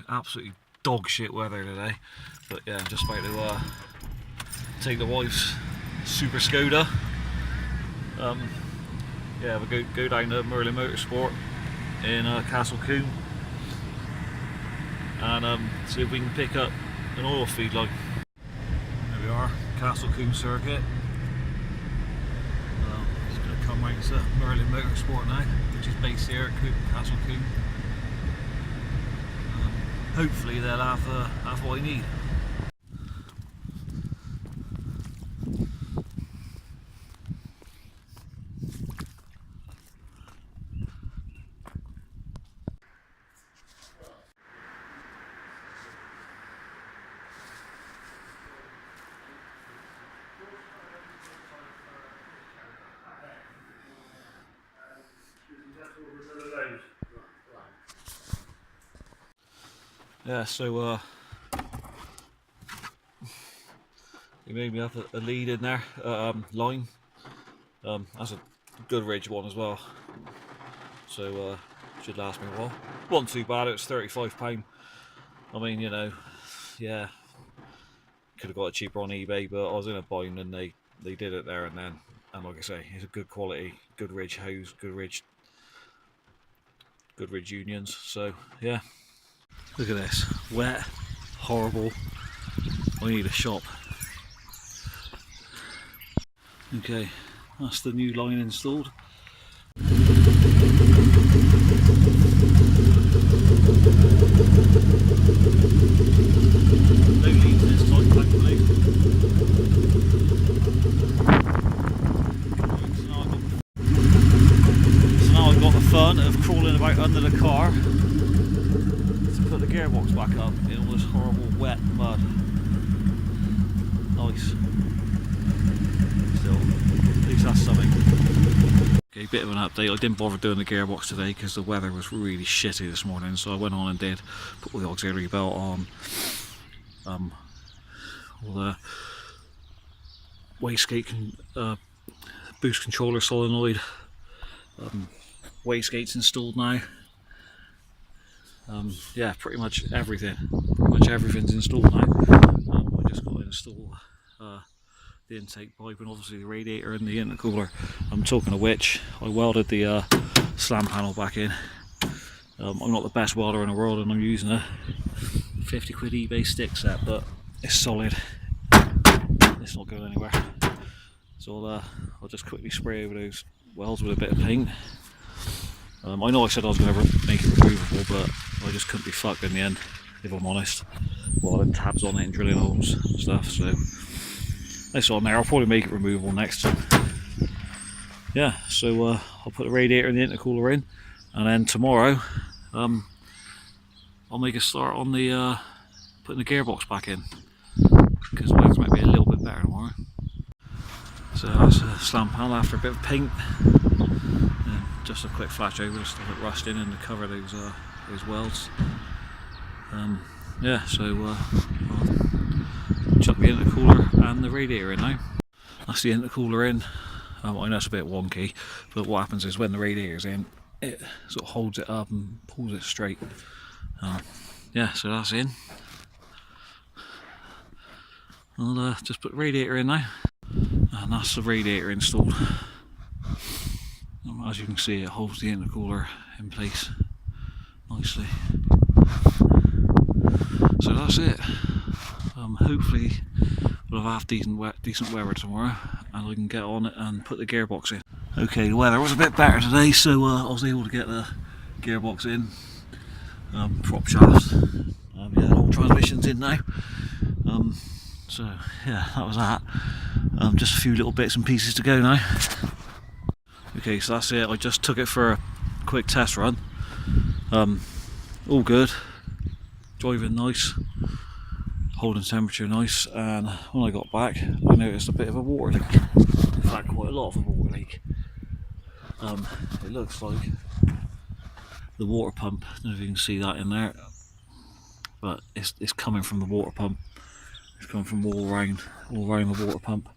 absolutely dog shit weather today. But yeah, I'm just about to take the wife's Super Skoda. Yeah, we'll go down to Merlin Motorsport in Castle Coombe and see if we can pick up an oil feed line. There we are, Castle Coombe circuit. Just going to come round to Merlin Motorsport now, which is based here at Castle Coombe. Hopefully they'll have what I need. Yeah, so he made me up a lead in there, line. That's a good ridge one as well, so should last me a while. Wasn't too bad, it was £35. I mean, you know, yeah, could have got it cheaper on eBay, but I was in a bind and they did it there and then. And like I say, it's a good quality, good ridge hose, good ridge unions, so yeah. Look at this, wet, horrible. I need a shop. Okay, that's the new line installed. No leads this time, thankfully. So now I've got the fun of crawling about under the car to put the gearbox back up in all this horrible wet mud. Nice. Still, at least that's something. Okay, bit of an update. I didn't bother doing the gearbox today because the weather was really shitty this morning, so I went on and did put all the auxiliary belt on, all the wastegate boost controller solenoid, wastegates installed now. Yeah, pretty much everything. Pretty much everything's installed now. I just got to install the intake pipe and obviously the radiator and the intercooler. I'm talking of which, I welded the slam panel back in. I'm not the best welder in the world and I'm using a 50 quid eBay stick set, but it's solid. It's not going anywhere. So I'll just quickly spray over those welds with a bit of paint. I know I said I was going to make it removable, but I just couldn't be fucked in the end, if I'm honest. Welding tabs on it and drilling holes and stuff, so that's on there. I'll probably make it removable next time. Yeah, so I'll put the radiator and the intercooler in, and then tomorrow I'll make a start on the putting the gearbox back in, because the weather might be a little bit better tomorrow. So that's a slam panel after a bit of paint. Just a quick flash over to stop it rusting and to cover those welds. Yeah, so I'll chuck the intercooler and the radiator in now. That's the intercooler in. I know it's a bit wonky, but what happens is when the radiator's in, it sort of holds it up and pulls it straight. Yeah, so that's in. I'll just put the radiator in now, and that's the radiator installed. As you can see, it holds the intercooler in place nicely. So that's it. Hopefully we'll have half decent weather tomorrow and I can get on it and put the gearbox in. Okay, the weather was a bit better today, so I was able to get the gearbox in, prop shaft, yeah, all transmissions in now. So yeah, that was that. Just a few little bits and pieces to go now. Okay, so that's it. I just took it for a quick test run. All good. Driving nice. Holding temperature nice. And when I got back, I noticed a bit of a water leak. In fact, quite a lot of a water leak. It looks like the water pump. I don't know if you can see that in there, but it's coming from the water pump. It's coming from all around the water pump.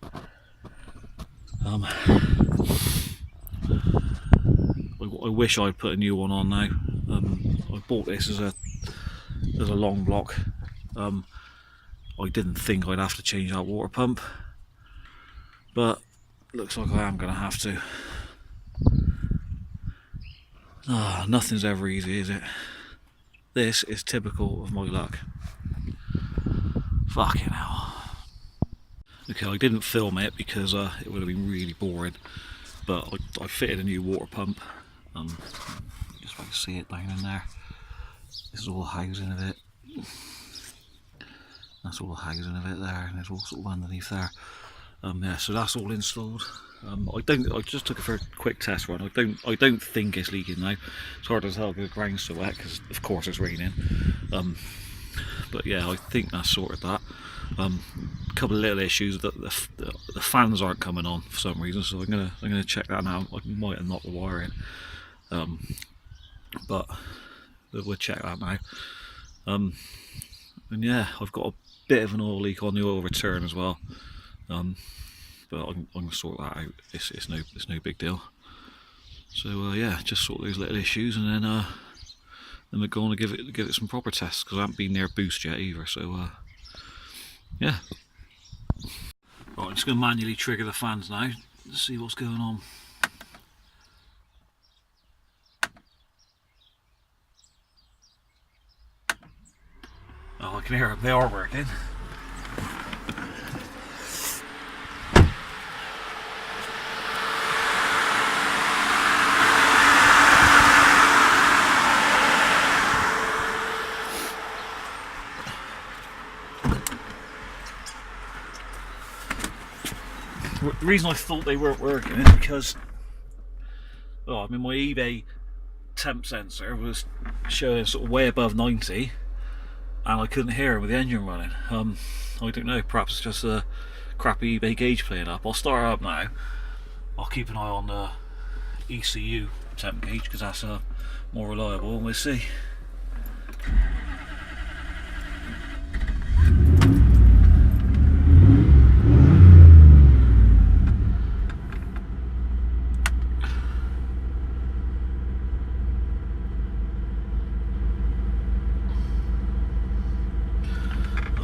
I wish I'd put a new one on now. I bought this as a there's a long block. I didn't think I'd have to change that water pump, but looks like I am going to have to. Nothing's ever easy, is it? This is typical of my luck. Fucking hell. Okay, I didn't film it because it would have been really boring, but I fitted a new water pump. Just if I can see it down in there. This is all the housing of it. That's all the housing of it there, and there's all sort of underneath there. Yeah, so that's all installed. I just took it for a quick test run. I don't think it's leaking now. It's hard to tell because the ground's so wet because of course it's raining. But yeah, I think that's sorted that. A couple of little issues that the fans aren't coming on for some reason, so I'm gonna check that now. I might have knocked the wire in, but we'll check that now. And yeah, I've got a bit of an oil leak on the oil return as well. But I'm gonna sort that out. It's no big deal. So yeah, just sort those little issues, and then we're going to give it some proper tests because I haven't been near boost yet either. So yeah. Right, I'm just going to manually trigger the fans now to see what's going on. Oh, I can hear them. They are working. The reason I thought they weren't working is because, my eBay temp sensor was showing sort of way above 90, and I couldn't hear it with the engine running. I don't know, perhaps it's just a crappy eBay gauge playing up. I'll start up now. I'll keep an eye on the ECU temp gauge because that's more reliable, and we'll see.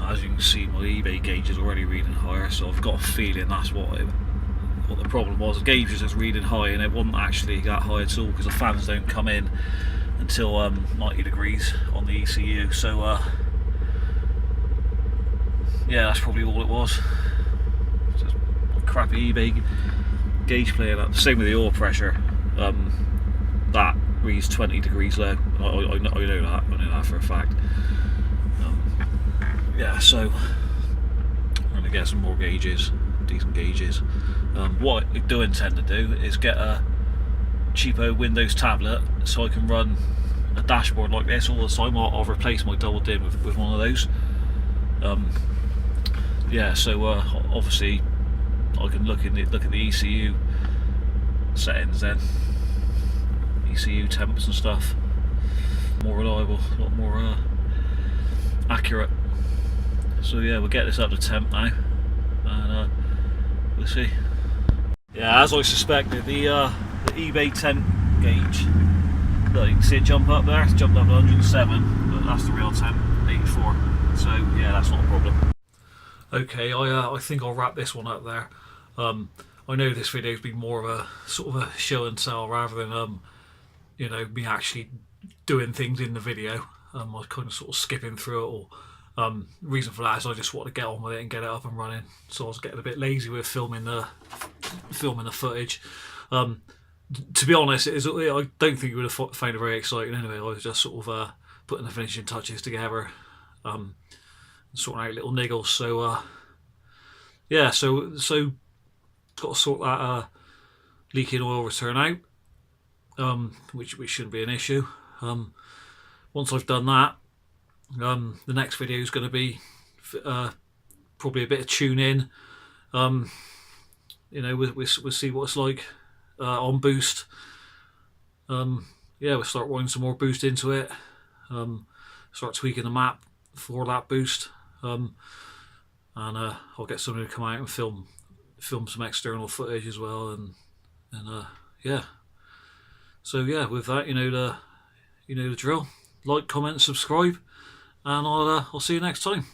As you can see, my eBay gauge is already reading higher, so I've got a feeling that's what the problem was. The gauge was just reading high, and it wasn't actually that high at all because the fans don't come in until 90 degrees on the ECU. So yeah, that's probably all it was. Just crappy eBay gauge playing up. Same with the oil pressure. That reads 20 degrees low. I know that. I know that for a fact. Yeah, so I'm going to get some more gauges, decent gauges. What I do intend to do is get a cheapo Windows tablet so I can run a dashboard like this all the time. I'll replace my double dim with one of those. Yeah, so obviously I can look at the ECU settings then, ECU temps and stuff. More reliable, a lot more accurate. So yeah, we'll get this up to temp now, and we'll see. Yeah, as I suspected, the eBay temp gauge, look, you can see it jump up there. It's jumped up to 107, but that's the real temp, 84. So yeah, that's not a problem. Okay, I think I'll wrap this one up there. I know this video's been more of a sort of a show and tell rather than me actually doing things in the video. I was kind of sort of skipping through it all. Reason for that is I just want to get on with it and get it up and running. So I was getting a bit lazy with filming the footage. To be honest, I don't think you would have found it very exciting anyway. I was just sort of putting the finishing touches together, sorting out little niggles. So yeah, so got to sort that leaking oil return out, which shouldn't be an issue. Once I've done that, the next video is going to be probably a bit of tune in. We'll see what it's like on boost. Yeah, we'll start running some more boost into it. Start tweaking the map for that boost, and I'll get somebody to come out and film some external footage as well. And yeah. So yeah, with that, you know the drill. Like, comment, subscribe. and I'll see you next time.